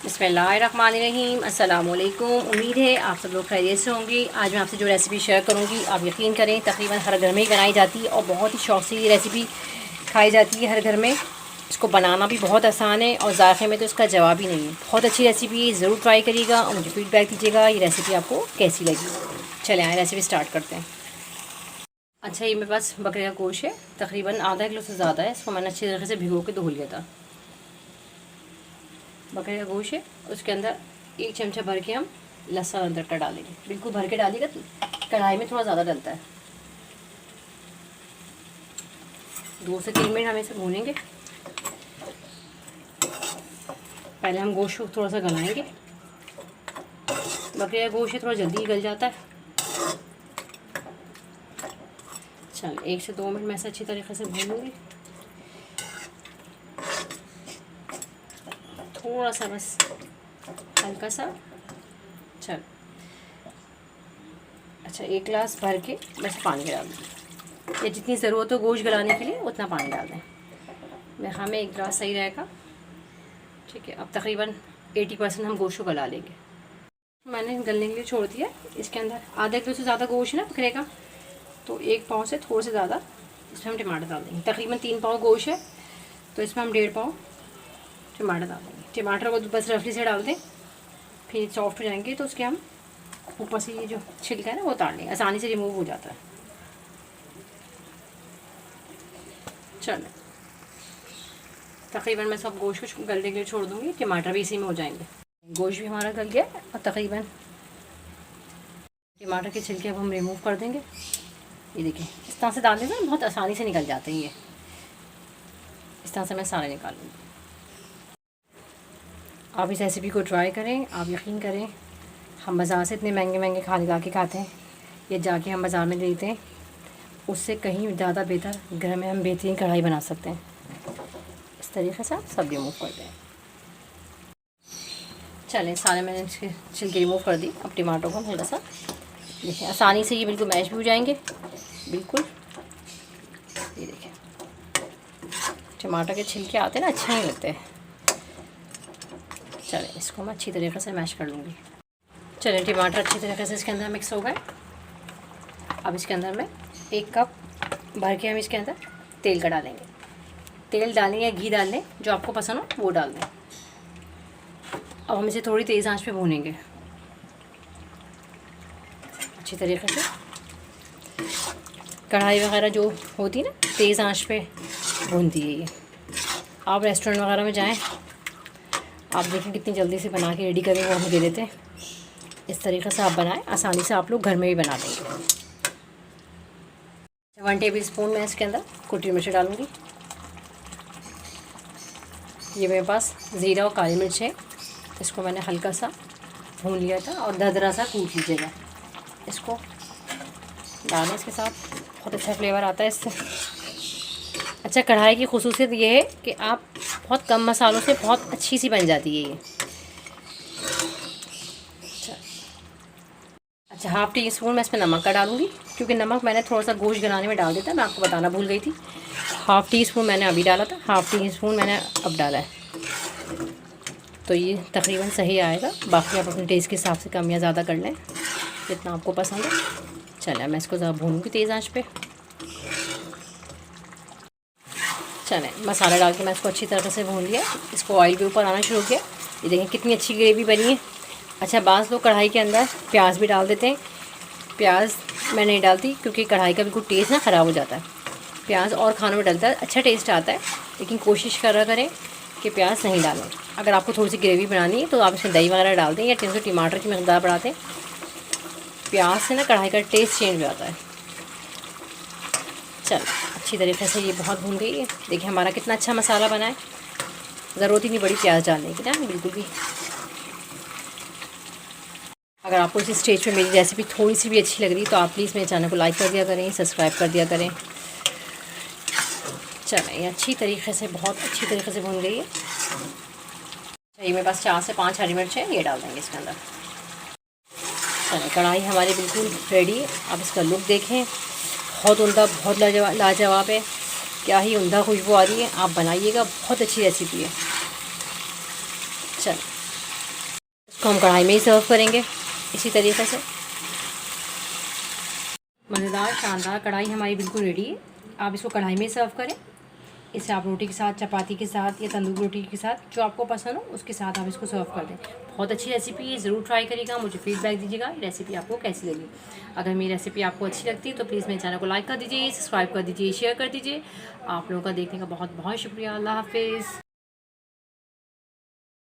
बिस्मिल्लाहिर्रहमानिर्रहीम। अस्सलाम वालेकुम। उम्मीद है आप सब लोग खैरियत से होंगे। आज मैं आपसे जो रेसिपी शेयर करूंगी आप यकीन करें तकरीबन हर घर में ही बनाई जाती है और बहुत ही शौक से ये रेसिपी खाई जाती है हर घर में। इसको बनाना भी बहुत आसान है और ज़ायक़े में तो इसका जवाब ही नहीं है। बहुत अच्छी रेसिपी है, ज़रूर ट्राई करिएगा और मुझे फीडबैक दीजिएगा ये रेसिपी आपको कैसी लगी। चलें आए रेसिपी स्टार्ट करते हैं। अच्छा, ये मेरे पास बकरे का गोश्त है, तकरीबन आधा किलो से ज़्यादा है। इसको मैंने अच्छी तरीके से भिगो के धो लिया था। बकरे का गोश्त है, उसके अंदर 1 चमचा भर के हम लहसुन अदरक का डालेंगे। बिल्कुल भर के डालिएगा, कढ़ाई में थोड़ा ज़्यादा डलता है। 2 से 3 मिनट हम इसे भूनेंगे। पहले हम गोश्त को थोड़ा सा गलाएंगे। बकरे का गोश्त थोड़ा जल्दी ही गल जाता है। चल 1 से 2 मिनट मैं इसे अच्छी तरीके से भूनूंगी। थोड़ा सा बस हल्का सा। चल अच्छा, 1 गिलास भर के बस पानी डाल दें। या जितनी ज़रूरत हो गोश्त गलाने के लिए उतना पानी डाल दें। मैं हमें 1 गिलास सही रहेगा। ठीक है, अब तकरीबन 80% हम गोश्त को गला लेंगे। मैंने गलने के लिए छोड़ दिया। इसके अंदर आधा किलो से ज़्यादा गोश्त है ना बकरे का, तो 1 पाव से थोड़ा से ज़्यादा इसमें हम टमाटर डाल देंगे। तकरीबन 3 पाव गोश्त है तो इसमें हम 1.5 पाव टमाटर डाल देंगे। टमाटर को बस रफली से डाल दें, फिर सॉफ्ट हो जाएंगे तो उसके हम ऊपर से ये जो छिलका है ना वो उतार लेंगे, आसानी से रिमूव हो जाता है। चलो तकरीबन मैं सब गोश्त को गलने के लिए छोड़ दूँगी। टमाटर भी इसी में हो जाएंगे। गोश्त भी हमारा गल गया और तकरीबन टमाटर के छिलके अब हम रिमूव कर देंगे। ये देखिए, इस तरह से डाल देंगे ना, बहुत आसानी से निकल जाते हैं ये। इस तरह से मैं सारे निकाल लूँगी। आप इस रेसिपी को ट्राई करें। आप यकीन करें, हम बाज़ार से इतने महंगे महंगे खाने ला के खाते हैं, ये जाके हम बाज़ार में लेते हैं, उससे कहीं ज़्यादा बेहतर घर में हम बेहतरीन कढ़ाई बना सकते हैं। इस तरीके से आप सब रिमूव कर दें। चलें, सारे मैंने इसके छिलके रिमूव कर दी। अब टमाटो को हल्का सा देखिए, आसानी से ये बिल्कुल मैश भी हो जाएंगे। बिल्कुल ये देखिए, टमाटर के छिलके आते हैं ना, अच्छे नहीं लगते। चलें, इसको मैं अच्छी तरीके से मैश कर लूँगी। चलें, टमाटर अच्छी तरीके से इसके अंदर मिक्स हो गए। अब इसके अंदर मैं 1 कप भर के हम इसके अंदर तेल का डालेंगे। तेल डालें या घी डाल लें, जो आपको पसंद हो वो डाल दें। अब हम इसे थोड़ी तेज़ आंच पे भूनेंगे अच्छी तरीके से। कढ़ाई वगैरह जो होती है ना, तेज़ आंच पे भूनती है ये। आप रेस्टोरेंट वगैरह में जाएं, आप देखें कितनी जल्दी से बना के रेडी करें, वो हमें दे देते हैं। इस तरीके से आप बनाएं, आसानी से आप लोग घर में भी बना देंगे। 1 टेबल स्पून मैं इसके अंदर कुटी मिर्च डालूँगी। ये मेरे पास ज़ीरा और काली मिर्च है, इसको मैंने हल्का सा भून लिया था और दरदरा सा कूट लीजिएगा। इसको डालें इसके साथ, बहुत अच्छा फ्लेवर आता है इससे। अच्छा, कढ़ाई की खुसूसियत ये है कि आप बहुत कम मसालों से बहुत अच्छी सी बन जाती है ये। अच्छा, हाफ़ टी स्पून मैं इसमें नमक का डालूँगी, क्योंकि नमक मैंने थोड़ा सा गोश्त गलाने में डाल दिया था, मैं आपको बताना भूल गई थी। हाफ़ टी स्पून मैंने अभी डाला था, हाफ़ टी स्पून मैंने अब डाला है, तो ये तकरीबन सही आएगा। बाकी आप अपने टेस्ट के हिसाब से कम या ज़्यादा कर लें, जितना आपको पसंद है। चलें, मैं इसको ज़रा भूनूँगी तेज़ आंच पे। चलें, मसाला डाल के मैं इसको अच्छी तरह से भून लिया। इसको ऑयल के ऊपर आना शुरू किया। ये देखें कितनी अच्छी ग्रेवी बनी है। अच्छा, बाज़ लोग कढ़ाई के अंदर प्याज भी डाल देते हैं। प्याज मैं नहीं डालती, क्योंकि कढ़ाई का बिल्कुल टेस्ट ना ख़राब हो जाता है। प्याज और खानों में डलता है, अच्छा टेस्ट आता है, लेकिन कोशिश करा करें कि प्याज नहीं डालें। अगर आपको थोड़ी सी ग्रेवी बनानी है तो आप इसमें दही वगैरह डाल दें या टमाटर की मकदार बढ़ा दें। प्याज से ना कढ़ाई का टेस्ट चेंज हो जाता है। चल, अच्छी तरीके से ये बहुत भून गई है। देखिए हमारा कितना अच्छा मसाला बना है, ज़रूरत ही नहीं बड़ी प्याज डालने की ना, बिल्कुल भी। अगर आपको इस स्टेज पे मेरी रेसिपी थोड़ी सी भी अच्छी लग रही तो आप प्लीज़ मेरे चैनल को लाइक कर दिया करें, सब्सक्राइब कर दिया करें। चलें, ये अच्छी तरीके से बहुत अच्छी तरीके से भून गई है। ये मेरे पास 4 से 5 हरी मिर्च है, ये डाल देंगे इसके अंदर। चलें, कढ़ाई हमारी बिल्कुल रेडी है। आप इसका लुक देखें, बहुत उम्दा, बहुत लाजवाब है। क्या ही उम्दा खुशबू आ रही है। आप बनाइएगा, बहुत अच्छी रेसिपी है। चल, इसको हम कढ़ाई में ही सर्व करेंगे इसी तरीक़े से। मज़ेदार शानदार कढ़ाई हमारी बिल्कुल रेडी है। आप इसको कढ़ाई में सर्व करें। इसे आप रोटी के साथ, चपाती के साथ या तंदूरी रोटी के साथ, जो आपको पसंद हो उसके साथ आप इसको सर्व कर दें। बहुत अच्छी रेसिपी है, ज़रूर ट्राई करिएगा, मुझे फीडबैक दीजिएगा रेसिपी आपको कैसी लगी। अगर मेरी रेसिपी आपको अच्छी लगती है तो प्लीज़ मेरे चैनल को लाइक कर दीजिए, सब्सक्राइब कर दीजिए, शेयर कर दीजिए। आप लोगों का देखने का बहुत बहुत शुक्रिया। अल्लाह हाफिज़।